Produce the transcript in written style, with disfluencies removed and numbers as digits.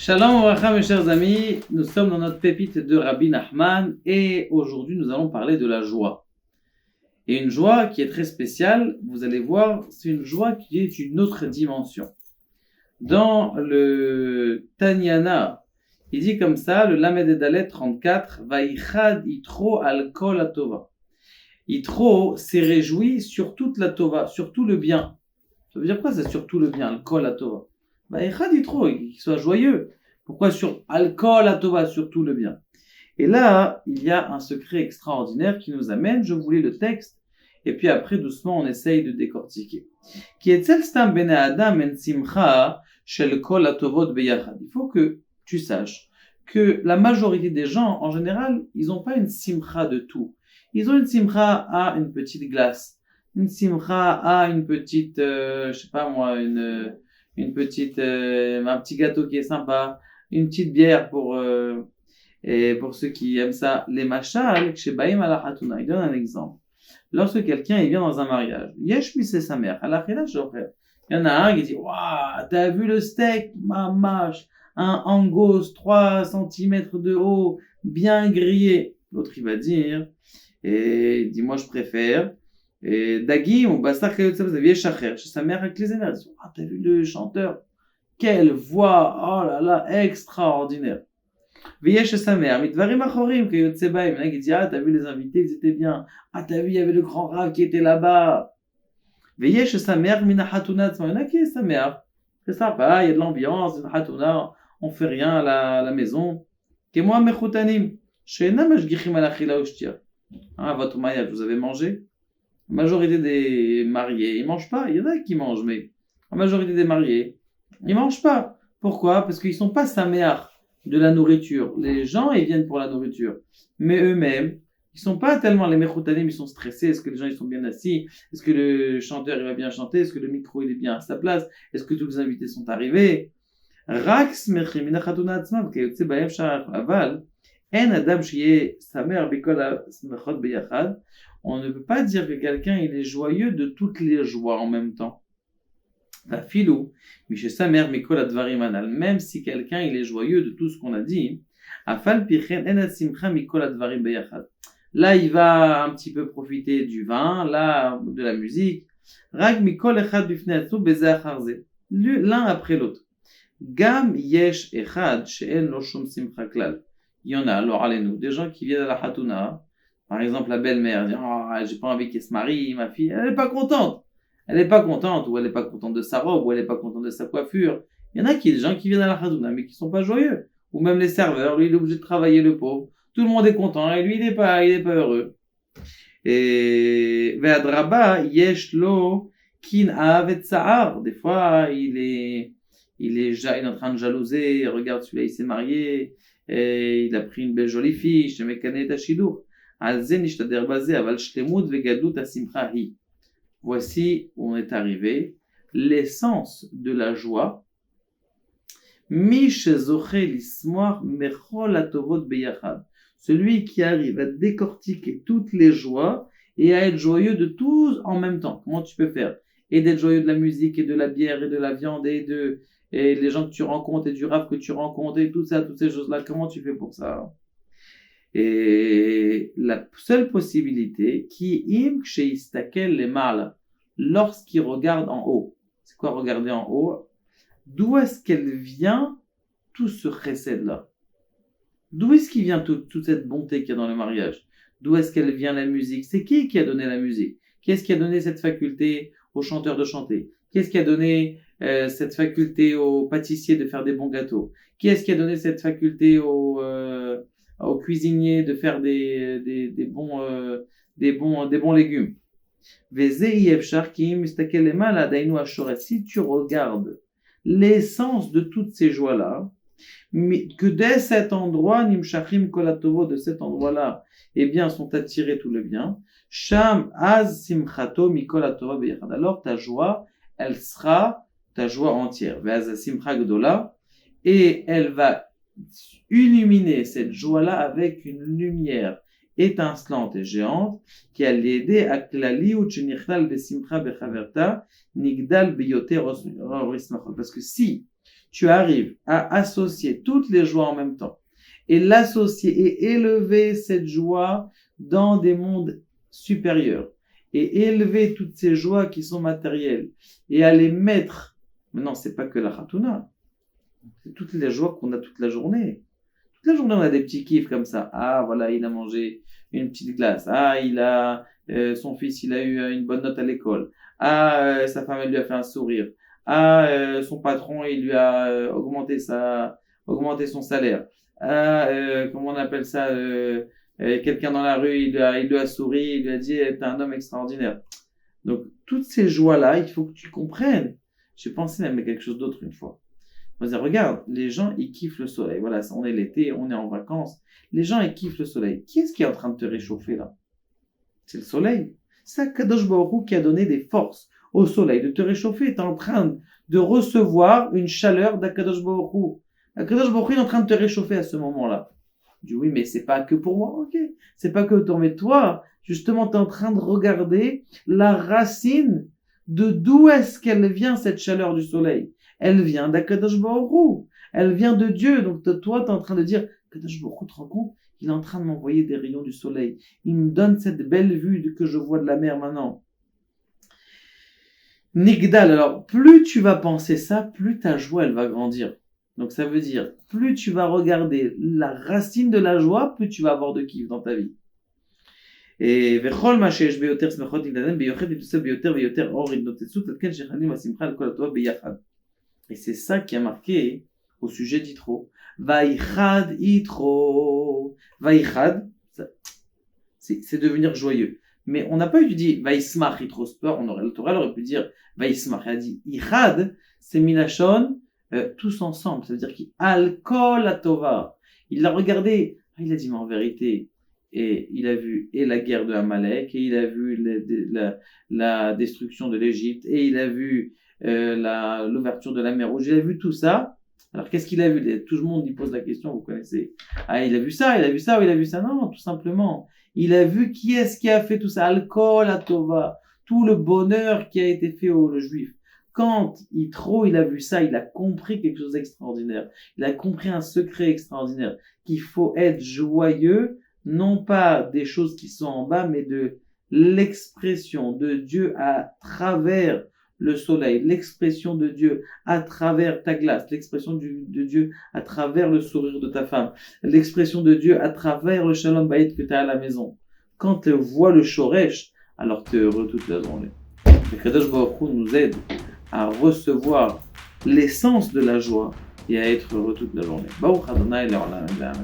Shalom Ouracha, mes chers amis, nous sommes dans notre pépite de Rabbi Nachman et aujourd'hui nous allons parler de la joie. Et une joie qui est très spéciale, vous allez voir, c'est une joie qui est une autre dimension. Dans le Tanyana, il dit comme ça, le Lamed Edalet 34, Vaïchad Yitro al kol atova. Yitro s'est réjoui sur toute la tova, sur tout le bien. Ça veut dire quoi, c'est sur tout le bien, al kol atova? Qu'il soit joyeux. Pourquoi sur alcool à Tova, sur tout le bien? Et là, il y a un secret extraordinaire qui nous amène, je vous lis le texte, et puis après, doucement, on essaye de décortiquer. Il faut que tu saches que la majorité des gens, en général, ils n'ont pas une simcha de tout. Ils ont une simcha à une petite glace, une simcha à une petite, je sais pas moi, une petite, un petit gâteau qui est sympa, une petite bière et pour ceux qui aiment ça, les machal, chez Baïm à la Hatuna. Il donne un exemple. Lorsque quelqu'un il vient dans un mariage, Yesh c'est sa mère, à la Khila, il y en a un qui dit, waouh, t'as vu le steak, mamache, un angos, 3 cm de haut, bien grillé. L'autre il va dire, et dit, moi je préfère. Et Dagim ou Bastar Kayotsa, vous aviez Shacher, chez sa mère avec les énergies. Ah, t'as vu le chanteur? Quelle voix! Oh là là, extraordinaire! Veillez chez sa mère, Mitvarim Achorim, Kayotse Baim. Il dit, ah, t'as vu les invités, ils étaient bien. Ah, t'as vu, il y avait le grand Rav qui était là-bas. Veillez chez sa mère, Mina Hatuna, il y en a qui est sa mère. C'est sympa, il y a de l'ambiance, une Hatuna, on fait rien à la maison. Kemo Mechutanim, Sheena Mashgichim Alachila Ushtia. Ah, votre mariage, vous avez mangé? La majorité des mariés, ils mangent pas. Il y en a qui mangent, mais la majorité des mariés, ils mangent pas. Pourquoi? Parce qu'ils sont pas saméar de la nourriture. Les gens, ils viennent pour la nourriture. Mais eux-mêmes, ils sont pas tellement les mechoutanim, ils sont stressés. Est-ce que les gens, ils sont bien assis? Est-ce que le chanteur, il va bien chanter? Est-ce que le micro, il est bien à sa place? Est-ce que tous les invités sont arrivés? Rax mechim minachatuna atzmav, kayotse baev shar aval. En adam shiye samer bikol smechot beyachad. On ne peut pas dire que quelqu'un il est joyeux de toutes les joies en même temps. Même si quelqu'un il est joyeux de tout ce qu'on a dit, là il va un petit peu profiter du vin, là de la musique. L'un après l'autre. Gam yesh echad she'en lo shum simcha klal. Il y en a, alors allez-nous, des gens qui viennent à la Hatuna. Par exemple, la belle-mère dit, oh, j'ai pas envie qu'elle se marie, ma fille, elle est pas contente. Elle est pas contente, ou elle est pas contente de sa robe, ou elle est pas contente de sa coiffure. Il y en a des gens qui viennent à la Hadouna, mais qui sont pas joyeux. Ou même les serveurs, lui, il est obligé de travailler, le pauvre. Tout le monde est content, et lui, il est pas heureux. Et, Ve'adraba, yesh lo, kin avet sa'ar. Des fois, il est en train de jalouser, regarde celui-là, il s'est marié, et il a pris une belle jolie fille, je te mets canet à shidour. Voici où on est arrivé, l'essence de la joie. Celui qui arrive à décortiquer toutes les joies et à être joyeux de tout en même temps. Comment tu peux faire? Et d'être joyeux de la musique et de la bière et de la viande et les gens que tu rencontres et du rap que tu rencontres et tout ça, toutes ces choses-là. Comment tu fais pour ça? Et la seule possibilité, qui im kshéistakel les mal, lorsqu'il regarde en haut. C'est quoi regarder en haut? D'où est-ce qu'elle vient tout ce chesed-là? D'où est-ce qu'il vient toute cette bonté qu'il y a dans le mariage? D'où est-ce qu'elle vient la musique? C'est qui a donné la musique? Qu'est-ce qui a donné cette faculté aux chanteurs de chanter? Qu'est-ce qui a donné cette faculté aux pâtissiers de faire des bons gâteaux? Qui est-ce qui a donné cette faculté aux cuisiniers de faire des bons légumes? Si tu regardes l'essence de toutes ces joies-là, que dès cet endroit, Nimshachim Kolatovo, de cet endroit-là, eh bien, sont attirés tout le bien. Sham Az Simchato Mikolatova Beyachad. Alors ta joie, elle sera ta joie entière. Ve'az Simcha Gdola, et elle va illuminer cette joie-là avec une lumière étincelante et géante qui a l'aider à klali ou tchenirtal besimcha bechaverta nigdal biyoter. Parce que si tu arrives à associer toutes les joies en même temps et l'associer et élever cette joie dans des mondes supérieurs et élever toutes ces joies qui sont matérielles et à les mettre. Maintenant, c'est pas que la Khatouna, c'est toutes les joies qu'on a toute la journée. Toute la journée, on a des petits kiffs comme ça. Ah, voilà, il a mangé une petite glace. Ah, son fils, il a eu une bonne note à l'école. Ah, sa femme, elle lui a fait un sourire. Ah, son patron, il lui a augmenté son salaire. Ah, comment on appelle ça, quelqu'un dans la rue, il lui a souri, il lui a dit, t'es un homme extraordinaire. Donc, toutes ces joies-là, il faut que tu comprennes. J'ai pensé même à quelque chose d'autre une fois. On va dire, regarde, les gens, ils kiffent le soleil. Voilà, on est l'été, on est en vacances. Les gens, ils kiffent le soleil. Qui est-ce qui est en train de te réchauffer, là? C'est le soleil. C'est Kadosh Baruch Hu qui a donné des forces au soleil de te réchauffer. Tu es en train de recevoir une chaleur d'Akadosh Baruch Hu. Akadosh Baruch Hu est en train de te réchauffer à ce moment-là. Je dis, oui, mais c'est pas que pour moi. Ok. C'est pas que pour mais toi, justement, tu es en train de regarder la racine de d'où est-ce qu'elle vient, cette chaleur du soleil. Elle vient d'Akadosh Baruch Hu. Elle vient de Dieu. Donc, toi, tu es en train de dire, Akadosh Baruch Hu, tu te rends compte? Il est en train de m'envoyer des rayons du soleil. Il me donne cette belle vue que je vois de la mer maintenant. Nigdal, alors, plus tu vas penser ça, plus ta joie, elle va grandir. Donc, ça veut dire, plus tu vas regarder la racine de la joie, plus tu vas avoir de kiff dans ta vie. Et c'est ça qui a marqué au sujet d'Yitro. Vaïchad Yitro. Vaïchad, c'est devenir joyeux. Mais on n'a pas étudié Vaïsmach Yitro Sport, le Torah aurait pu dire Vaïsmach. Il a dit Ichad, c'est Milachon, tous ensemble. Ça veut dire qu'il alcool à Tova. Il l'a regardé. Il a dit, mais en vérité, et il a vu et la guerre de Amalek, et il a vu la destruction de l'Égypte, et il a vu l'ouverture de la mer Rouge. Il a vu tout ça. Alors, qu'est-ce qu'il a vu? Tout le monde lui pose la question, vous connaissez. Ah, il a vu ça, il a vu ça, ou il a vu ça. Non, tout simplement. Il a vu qui est-ce qui a fait tout ça. Alcool à Tova. Tout le bonheur qui a été fait aux Juifs. Quand il a vu ça, il a compris quelque chose d'extraordinaire. Il a compris un secret extraordinaire. Qu'il faut être joyeux, non pas des choses qui sont en bas, mais de l'expression de Dieu à travers le soleil, l'expression de Dieu à travers ta glace, l'expression de Dieu à travers le sourire de ta femme, l'expression de Dieu à travers le shalom bayit que tu as à la maison. Quand tu vois le shoresh, alors tu es heureux toute la journée. Le Kadosh Baruch Hu nous aide à recevoir l'essence de la joie et à être heureux toute la journée. Baruch Adonai Le'olam.